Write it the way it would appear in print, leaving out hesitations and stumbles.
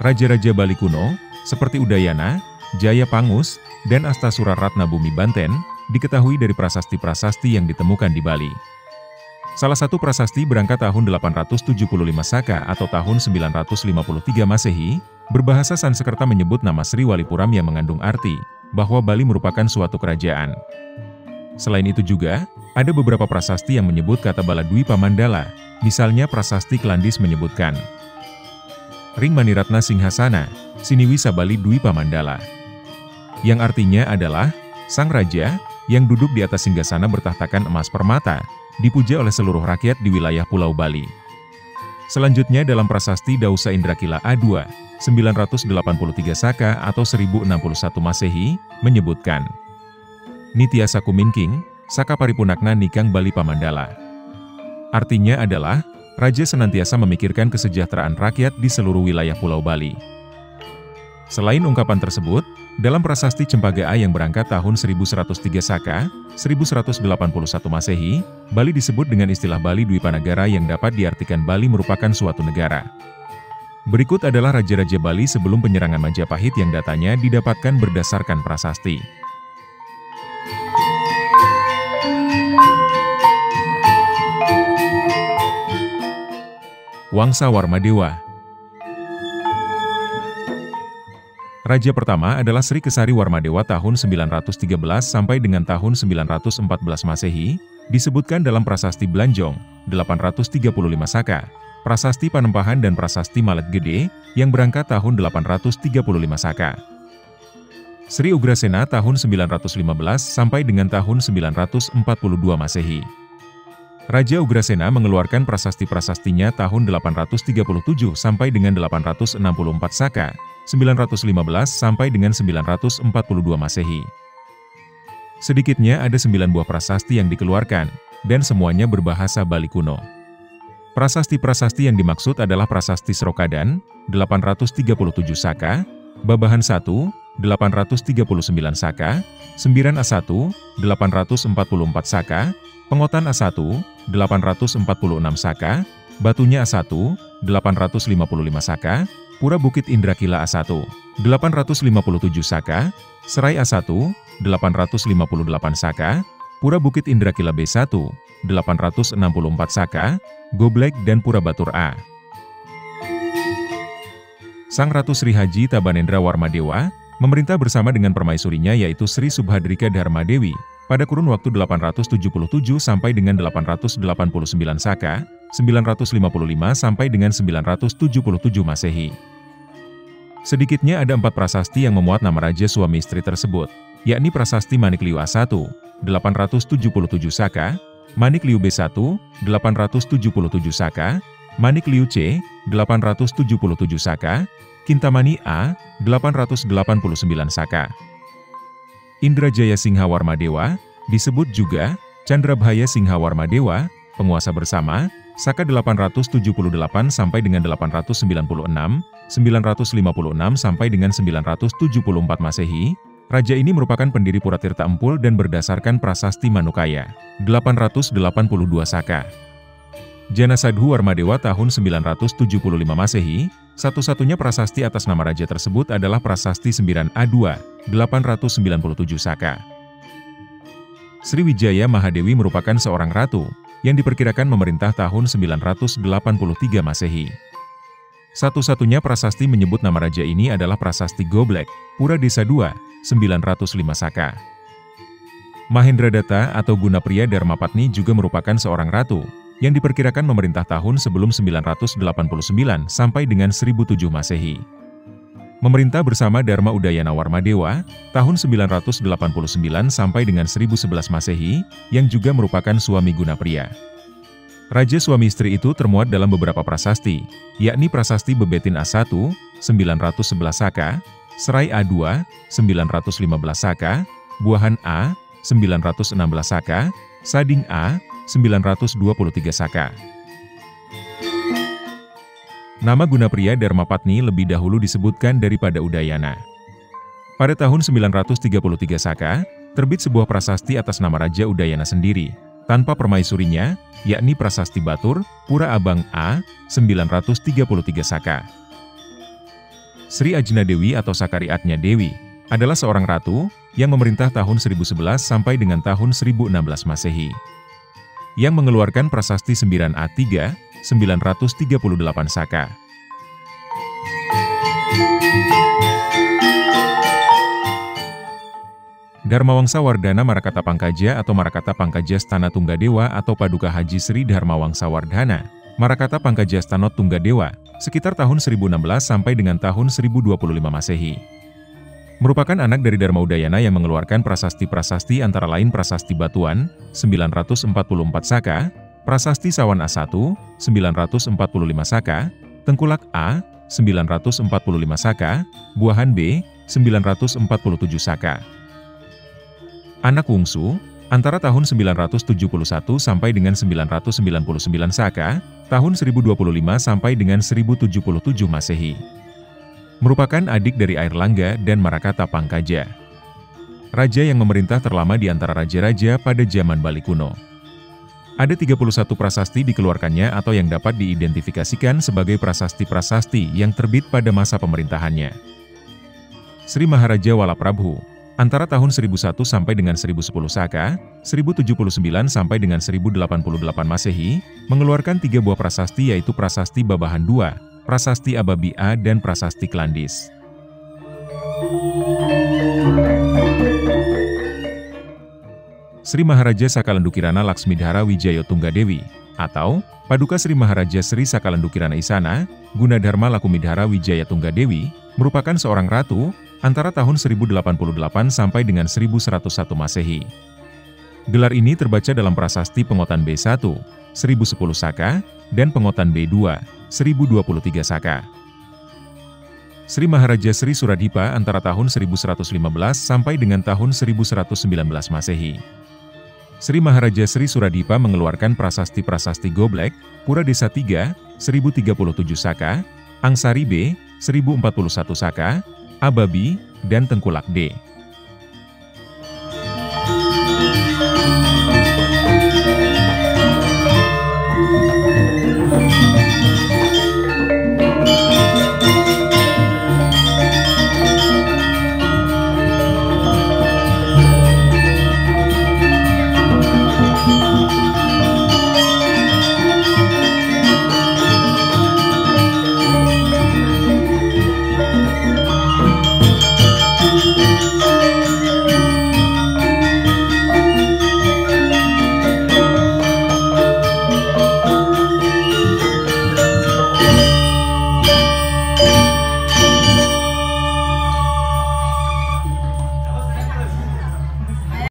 Raja-raja Bali kuno, seperti Udayana, Jaya Pangus, dan Astasura Ratna Bumi Banten, diketahui dari prasasti-prasasti yang ditemukan di Bali. Salah satu prasasti berangkat tahun 875 Saka atau tahun 953 Masehi, berbahasa Sanskerta menyebut nama Sri Walipuram yang mengandung arti bahwa Bali merupakan suatu kerajaan. Selain itu juga, ada beberapa prasasti yang menyebut kata Baladwipa Mandala, misalnya prasasti Kelandis menyebutkan Ring Maniratna Singhasana, Siniwisa Bali Dwipa Mandala, yang artinya adalah sang raja yang duduk di atas singgasana bertahtakan emas permata, dipuja oleh seluruh rakyat di wilayah Pulau Bali. Selanjutnya dalam prasasti Dausa Indrakila A2, 983 Saka atau 1061 Masehi, menyebutkan Nitya Sakuminking, Saka Paripunakna Nikang Bali Pamandala. Artinya adalah, raja senantiasa memikirkan kesejahteraan rakyat di seluruh wilayah Pulau Bali. Selain ungkapan tersebut, dalam prasasti Cempaka yang berangkat tahun 1103 Saka, 1181 Masehi, Bali disebut dengan istilah Bali Dwipanagara yang dapat diartikan Bali merupakan suatu negara. Berikut adalah raja-raja Bali sebelum penyerangan Majapahit yang datanya didapatkan berdasarkan prasasti. Wangsa Warmadewa. Raja pertama adalah Sri Kesari Warmadewa tahun 913 sampai dengan tahun 914 Masehi, disebutkan dalam prasasti Blanjong, 835 Saka, prasasti Panempahan dan prasasti Malet Gede, yang berangkat tahun 835 Saka. Sri Ugrasena tahun 915 sampai dengan tahun 942 Masehi. Raja Ugrasena mengeluarkan prasasti-prasastinya tahun 837 sampai dengan 864 Saka, 915 sampai dengan 942 Masehi. Sedikitnya ada 9 buah prasasti yang dikeluarkan, dan semuanya berbahasa Bali kuno. Prasasti-prasasti yang dimaksud adalah prasasti Srokadan, 837 Saka, Babahan 1, 839 Saka, Sembiran A1, 844 Saka, Pengotan A1, 846 Saka, Batunya A1, 855 Saka, Pura Bukit Indrakila A1, 857 Saka, Serai A1, 858 Saka, Pura Bukit Indrakila B1, 864 Saka, Goblek dan Pura Batur A. Sang Ratu Sri Haji Tabanendra Warmadewa memerintah bersama dengan permaisurinya yaitu Sri Subhadrika Dharmadewi pada kurun waktu 877 sampai dengan 889 Saka, 955 sampai dengan 977 Masehi. Sedikitnya ada 4 prasasti yang memuat nama raja suami istri tersebut, yakni prasasti Manikliu A1, 877 Saka, Manikliu B1, 877 Saka, Manikliu C, 877 Saka, Kintamani A, 889 Saka. Indrajaya Singha Warmadewa, disebut juga Candrabhaya Singha Warmadewa, penguasa bersama, Saka 878 sampai dengan 896, 956 sampai dengan 974 Masehi. Raja ini merupakan pendiri Puratirta Empul dan berdasarkan prasasti Manukaya, 882 Saka. Janasadhu Warmadewa tahun 975 Masehi, satu-satunya prasasti atas nama raja tersebut adalah prasasti Sembiran A2, 897 Saka. Sriwijaya Mahadewi merupakan seorang ratu, yang diperkirakan memerintah tahun 983 Masehi. Satu-satunya prasasti menyebut nama raja ini adalah prasasti Goblek, Pura Desa 2, 905 Saka. Mahendradatta atau Gunapriya Dharmapatni juga merupakan seorang ratu, yang diperkirakan memerintah tahun sebelum 989 sampai dengan 1007 Masehi. Memerintah bersama Dharma Udayana Warmadewa, tahun 989 sampai dengan 1011 Masehi, yang juga merupakan suami Gunapriya. Raja suami istri itu termuat dalam beberapa prasasti, yakni prasasti Bebetin A1, 911 Saka, Serai A2, 915 Saka, Buahan A, 916 Saka, Sading A, 923 Saka. Nama Gunapriya Dharmapatni lebih dahulu disebutkan daripada Udayana. Pada tahun 933 Saka, terbit sebuah prasasti atas nama Raja Udayana sendiri, tanpa permaisurinya, yakni prasasti Batur, Pura Abang A, 933 Saka. Sri Ajna Dewi atau Sakari Atnya Dewi adalah seorang ratu yang memerintah tahun 1011 sampai dengan tahun 1016 Masehi. Yang mengeluarkan prasasti Sembiran A3, 938 saka. Dharmawangsa Wardhana Marakata Pangkaja atau Marakata Pangkaja Stana Tunggadewa atau Paduka Haji Sri Dharmawangsa Wardhana Marakata Pangkaja Stanot Tunggadewa sekitar tahun 1016 sampai dengan tahun 1025 Masehi. Merupakan anak dari Dharma Udayana yang mengeluarkan prasasti-prasasti antara lain Prasasti Batuan, 944 saka, Prasasti Sawan A1, 945 saka, Tengkulak A, 945 saka, Buahan B, 947 saka. Anak Wungsu, antara tahun 971 sampai dengan 999 saka, tahun 1025 sampai dengan 1077 Masehi. Merupakan adik dari Airlangga dan Marakata Pangkaja. Raja yang memerintah terlama di antara raja-raja pada zaman Bali kuno. Ada 31 prasasti dikeluarkannya atau yang dapat diidentifikasikan sebagai prasasti-prasasti yang terbit pada masa pemerintahannya. Sri Maharaja Walaprabhu, antara tahun 1001 sampai dengan 1010 saka, 1079 sampai dengan 1088 Masehi, mengeluarkan 3 buah prasasti yaitu Prasasti Babahan II, Prasasti Ababia dan Prasasti Klandis. Sri Maharaja Sakalandukirana Laksmidhara Wijaya Tunggadewi atau Paduka Sri Maharaja Sri Sakalandukirana Isana, Gunadharma Lakumidhara Wijaya Tunggadewi merupakan seorang ratu antara tahun 1088 sampai dengan 1101 Masehi. Gelar ini terbaca dalam Prasasti Pengotan B1, 1010 saka, dan Pengotan B2, 1023 saka. Sri Maharaja Sri Suradipa antara tahun 1115 sampai dengan tahun 1119 Masehi. Sri Maharaja Sri Suradipa mengeluarkan prasasti-prasasti Goblek, Pura Desa 3, 1037 saka, Angsari B, 1041 saka, Ababi, dan Tengkulak D.